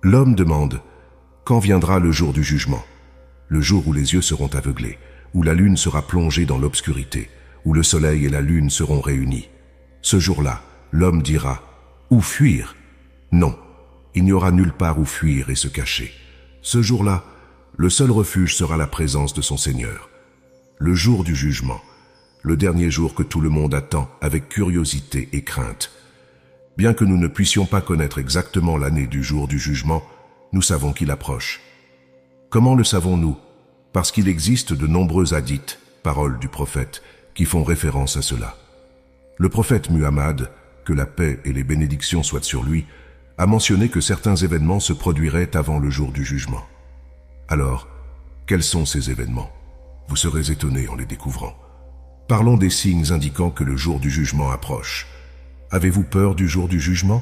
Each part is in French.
L'homme demande, quand viendra le jour du jugement? Le jour où les yeux seront aveuglés, où la lune sera plongée dans l'obscurité, où le soleil et la lune seront réunis. Ce jour-là, l'homme dira, où fuir? Non, il n'y aura nulle part où fuir et se cacher. Ce jour-là, le seul refuge sera la présence de son Seigneur. Le jour du jugement, le dernier jour que tout le monde attend avec curiosité et crainte. Bien que nous ne puissions pas connaître exactement l'année du jour du jugement, nous savons qu'il approche. Comment le savons-nous? Parce qu'il existe de nombreux hadiths, paroles du prophète, qui font référence à cela. Le prophète Muhammad, que la paix et les bénédictions soient sur lui, a mentionné que certains événements se produiraient avant le jour du jugement. Alors, quels sont ces événements? Vous serez étonnés en les découvrant. Parlons des signes indiquant que le jour du jugement approche. Avez-vous peur du jour du jugement?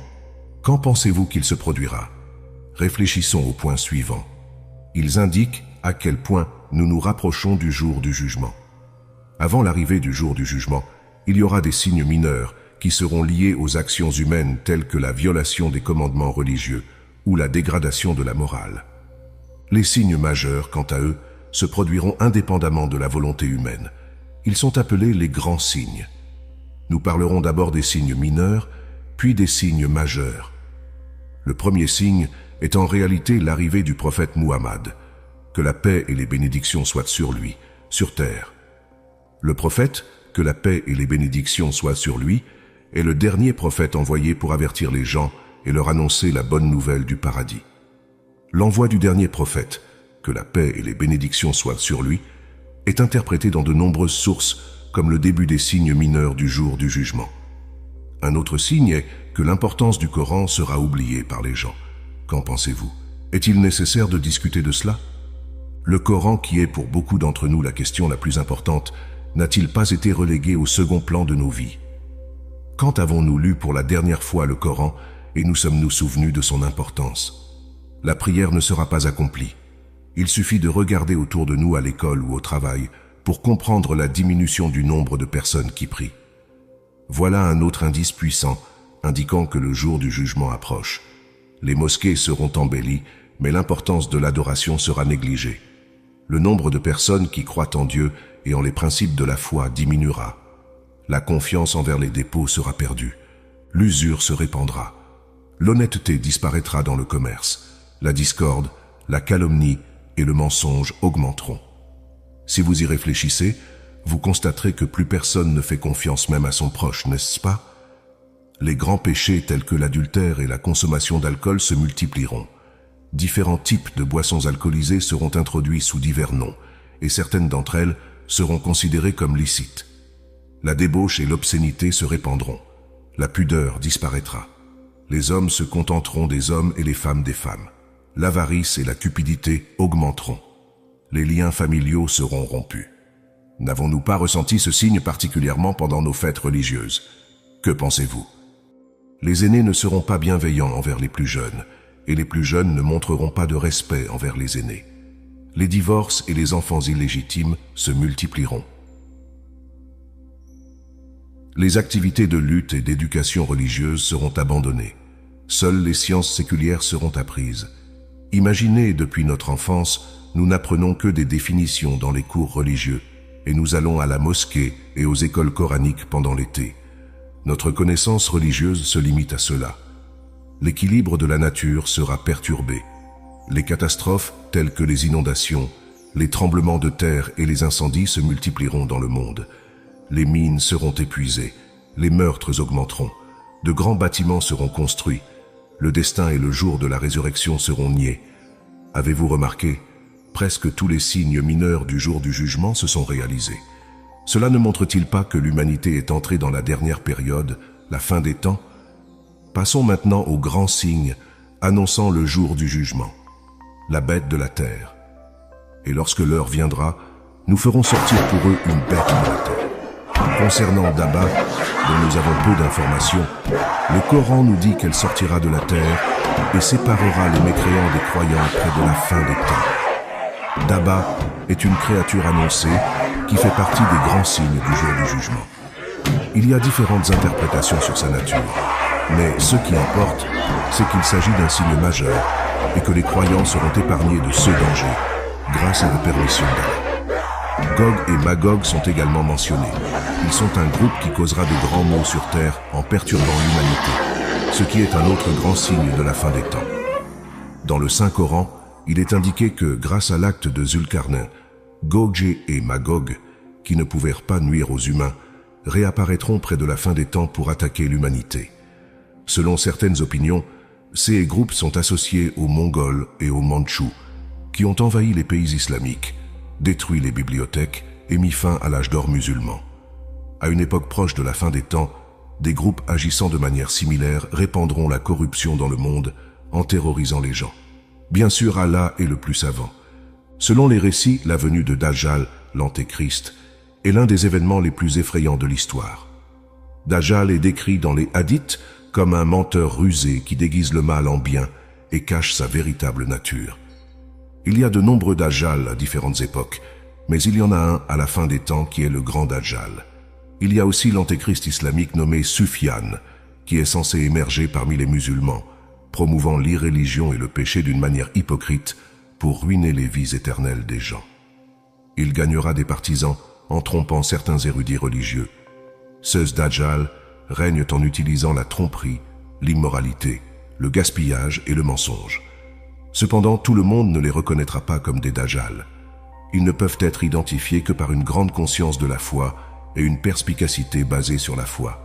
Quand pensez-vous qu'il se produira? Réfléchissons au point suivant. Ils indiquent à quel point nous nous rapprochons du jour du jugement. Avant l'arrivée du jour du jugement, il y aura des signes mineurs qui seront liés aux actions humaines telles que la violation des commandements religieux ou la dégradation de la morale. Les signes majeurs, quant à eux, se produiront indépendamment de la volonté humaine. Ils sont appelés les grands signes. Nous parlerons d'abord des signes mineurs, puis des signes majeurs. Le premier signe est en réalité l'arrivée du prophète Muhammad, que la paix et les bénédictions soient sur lui, sur terre. Le prophète, que la paix et les bénédictions soient sur lui, est le dernier prophète envoyé pour avertir les gens et leur annoncer la bonne nouvelle du paradis. L'envoi du dernier prophète, que la paix et les bénédictions soient sur lui, est interprété dans de nombreuses sources comme le début des signes mineurs du jour du jugement. Un autre signe est que l'importance du Coran sera oubliée par les gens. Qu'en pensez-vous? Est-il nécessaire de discuter de cela? Le Coran, qui est pour beaucoup d'entre nous la question la plus importante, n'a-t-il pas été relégué au second plan de nos vies? Quand avons-nous lu pour la dernière fois le Coran et nous sommes-nous souvenus de son importance? La prière ne sera pas accomplie. Il suffit de regarder autour de nous à l'école ou au travail pour comprendre la diminution du nombre de personnes qui prient. Voilà un autre indice puissant, indiquant que le jour du jugement approche. Les mosquées seront embellies, mais l'importance de l'adoration sera négligée. Le nombre de personnes qui croient en Dieu et en les principes de la foi diminuera. La confiance envers les dépôts sera perdue. L'usure se répandra. L'honnêteté disparaîtra dans le commerce. La discorde, la calomnie et le mensonge augmenteront. Si vous y réfléchissez, vous constaterez que plus personne ne fait confiance même à son proche, n'est-ce pas? Les grands péchés tels que l'adultère et la consommation d'alcool se multiplieront. Différents types de boissons alcoolisées seront introduits sous divers noms, et certaines d'entre elles seront considérées comme licites. La débauche et l'obscénité se répandront. La pudeur disparaîtra. Les hommes se contenteront des hommes et les femmes des femmes. L'avarice et la cupidité augmenteront. Les liens familiaux seront rompus. N'avons-nous pas ressenti ce signe particulièrement pendant nos fêtes religieuses? Que pensez-vous? Les aînés ne seront pas bienveillants envers les plus jeunes, et les plus jeunes ne montreront pas de respect envers les aînés. Les divorces et les enfants illégitimes se multiplieront. Les activités de lutte et d'éducation religieuse seront abandonnées. Seules les sciences séculières seront apprises. Imaginez, depuis notre enfance, nous n'apprenons que des définitions dans les cours religieux, et nous allons à la mosquée et aux écoles coraniques pendant l'été. Notre connaissance religieuse se limite à cela. L'équilibre de la nature sera perturbé. Les catastrophes, telles que les inondations, les tremblements de terre et les incendies se multiplieront dans le monde. Les mines seront épuisées, les meurtres augmenteront, de grands bâtiments seront construits, le destin et le jour de la résurrection seront niés. Avez-vous remarqué? Presque tous les signes mineurs du jour du jugement se sont réalisés. Cela ne montre-t-il pas que l'humanité est entrée dans la dernière période, la fin des temps? Passons maintenant aux grands signes annonçant le jour du jugement, la bête de la terre. Et lorsque l'heure viendra, nous ferons sortir pour eux une bête de la terre. Concernant Daba, dont nous avons peu d'informations, le Coran nous dit qu'elle sortira de la terre et séparera les mécréants des croyants près de la fin des temps. Daba est une créature annoncée qui fait partie des grands signes du jour du jugement. Il y a différentes interprétations sur sa nature, mais ce qui importe, c'est qu'il s'agit d'un signe majeur et que les croyants seront épargnés de ce danger grâce à la permission d'Allah. Gog et Magog sont également mentionnés. Ils sont un groupe qui causera de grands maux sur terre en perturbant l'humanité, ce qui est un autre grand signe de la fin des temps. Dans le Saint-Coran, il est indiqué que, grâce à l'acte de Zulkarnain, Gog et Magog, qui ne pouvaient pas nuire aux humains, réapparaîtront près de la fin des temps pour attaquer l'humanité. Selon certaines opinions, ces groupes sont associés aux Mongols et aux Mandchous, qui ont envahi les pays islamiques, détruit les bibliothèques et mis fin à l'âge d'or musulman. À une époque proche de la fin des temps, des groupes agissant de manière similaire répandront la corruption dans le monde en terrorisant les gens. Bien sûr, Allah est le plus savant. Selon les récits, la venue de Dajjal, l'Antéchrist, est l'un des événements les plus effrayants de l'histoire. Dajjal est décrit dans les hadiths comme un menteur rusé qui déguise le mal en bien et cache sa véritable nature. Il y a de nombreux Dajjal à différentes époques, mais il y en a un à la fin des temps qui est le grand Dajjal. Il y a aussi l'antéchrist islamique nommé Sufyan, qui est censé émerger parmi les musulmans, promouvant l'irréligion et le péché d'une manière hypocrite pour ruiner les vies éternelles des gens. Il gagnera des partisans en trompant certains érudits religieux. Ce Dajjal règne en utilisant la tromperie, l'immoralité, le gaspillage et le mensonge. Cependant, tout le monde ne les reconnaîtra pas comme des Dajjal. Ils ne peuvent être identifiés que par une grande conscience de la foi et une perspicacité basée sur la foi.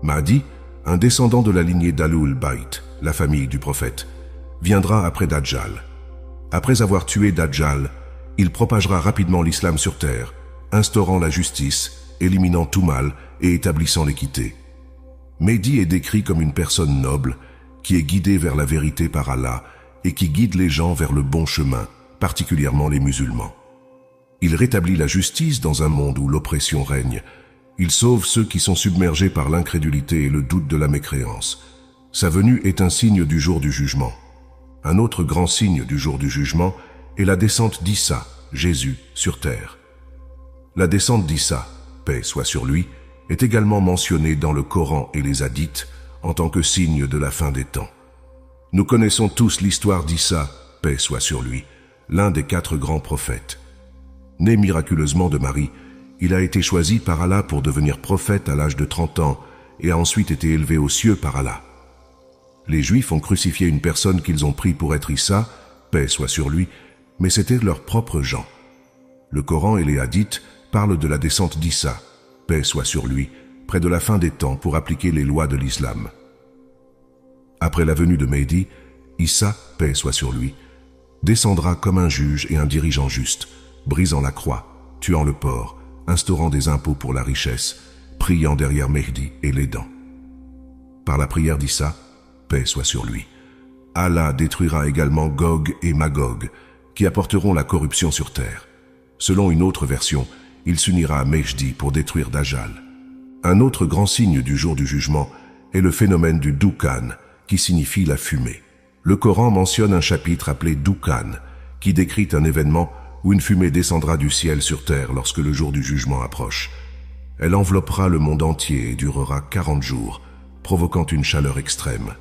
Mahdi, un descendant de la lignée d'Alul Bayt, la famille du prophète, viendra après Dajjal. Après avoir tué Dajjal, il propagera rapidement l'islam sur terre, instaurant la justice, éliminant tout mal et établissant l'équité. Mehdi est décrit comme une personne noble qui est guidée vers la vérité par Allah et qui guide les gens vers le bon chemin, particulièrement les musulmans. Il rétablit la justice dans un monde où l'oppression règne. Il sauve ceux qui sont submergés par l'incrédulité et le doute de la mécréance. Sa venue est un signe du jour du jugement. Un autre grand signe du jour du jugement est la descente d'Issa, Jésus, sur terre. La descente d'Issa, paix soit sur lui, est également mentionnée dans le Coran et les hadiths en tant que signe de la fin des temps. Nous connaissons tous l'histoire d'Issa, paix soit sur lui, l'un des 4 grands prophètes. Né miraculeusement de Marie, il a été choisi par Allah pour devenir prophète à l'âge de 30 ans et a ensuite été élevé aux cieux par Allah. Les Juifs ont crucifié une personne qu'ils ont pris pour être Issa, paix soit sur lui, mais c'était leur propre Jean. Le Coran et les hadiths parlent de la descente d'Issa, paix soit sur lui, près de la fin des temps pour appliquer les lois de l'islam. Après la venue de Mehdi, Issa, paix soit sur lui, descendra comme un juge et un dirigeant juste, brisant la croix, tuant le porc, instaurant des impôts pour la richesse, priant derrière Mehdi et l'aidant. Par la prière d'Issa, paix soit sur lui, Allah détruira également Gog et Magog, qui apporteront la corruption sur terre. Selon une autre version, il s'unira à Mehdi pour détruire Dajjal. Un autre grand signe du jour du jugement est le phénomène du Dukhan, qui signifie la fumée. Le Coran mentionne un chapitre appelé Dukhan, qui décrit un événement où une fumée descendra du ciel sur terre lorsque le jour du jugement approche. Elle enveloppera le monde entier et durera 40 jours, provoquant une chaleur extrême.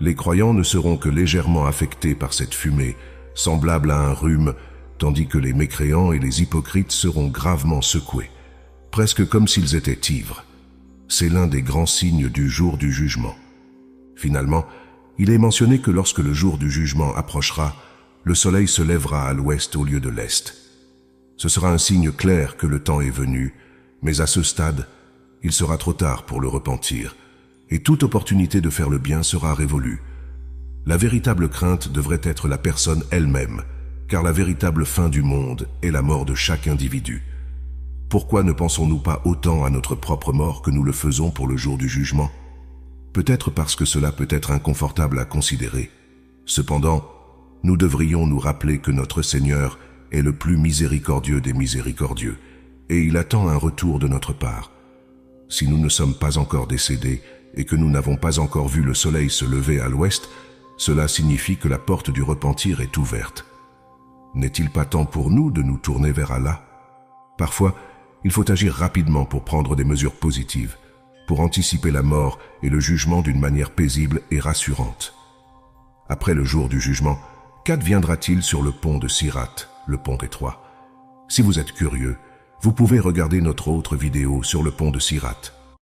Les croyants ne seront que légèrement affectés par cette fumée, semblable à un rhume, tandis que les mécréants et les hypocrites seront gravement secoués, presque comme s'ils étaient ivres. C'est l'un des grands signes du jour du jugement. Finalement, il est mentionné que lorsque le jour du jugement approchera, le soleil se lèvera à l'ouest au lieu de l'est. Ce sera un signe clair que le temps est venu, mais à ce stade, il sera trop tard pour le repentir, et toute opportunité de faire le bien sera révolue. La véritable crainte devrait être la personne elle-même, car la véritable fin du monde est la mort de chaque individu. Pourquoi ne pensons-nous pas autant à notre propre mort que nous le faisons pour le jour du jugement ? Peut-être parce que cela peut être inconfortable à considérer. Cependant, nous devrions nous rappeler que notre Seigneur est le plus miséricordieux des miséricordieux, et il attend un retour de notre part. Si nous ne sommes pas encore décédés et que nous n'avons pas encore vu le soleil se lever à l'ouest, cela signifie que la porte du repentir est ouverte. N'est-il pas temps pour nous de nous tourner vers Allah ? Parfois, il faut agir rapidement pour prendre des mesures positives, pour anticiper la mort et le jugement d'une manière paisible et rassurante. Après le jour du jugement, qu'adviendra-t-il sur le pont de Sirat, le pont étroit? Si vous êtes curieux, vous pouvez regarder notre autre vidéo sur le pont de Sirat.